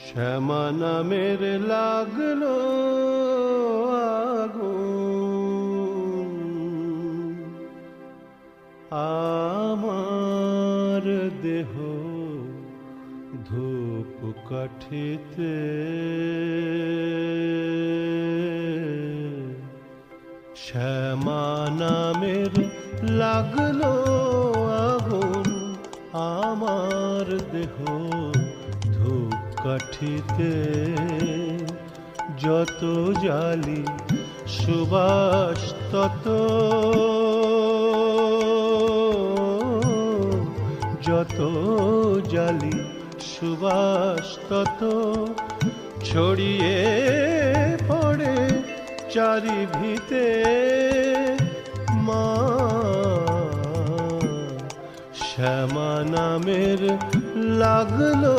শ্যামা নামের লাগলো আগুন আমার দেহ ধূপ কাঠিতে। শ্যামা নামের লাগলো আগুন আমার দেহ ধূপ কাঠিতে। যত জালি সুবাস তত, যত জালি সুবাস তত ছড়িয়ে পড়ে চারিভিতে। মা শ্যামা নামের লাগলো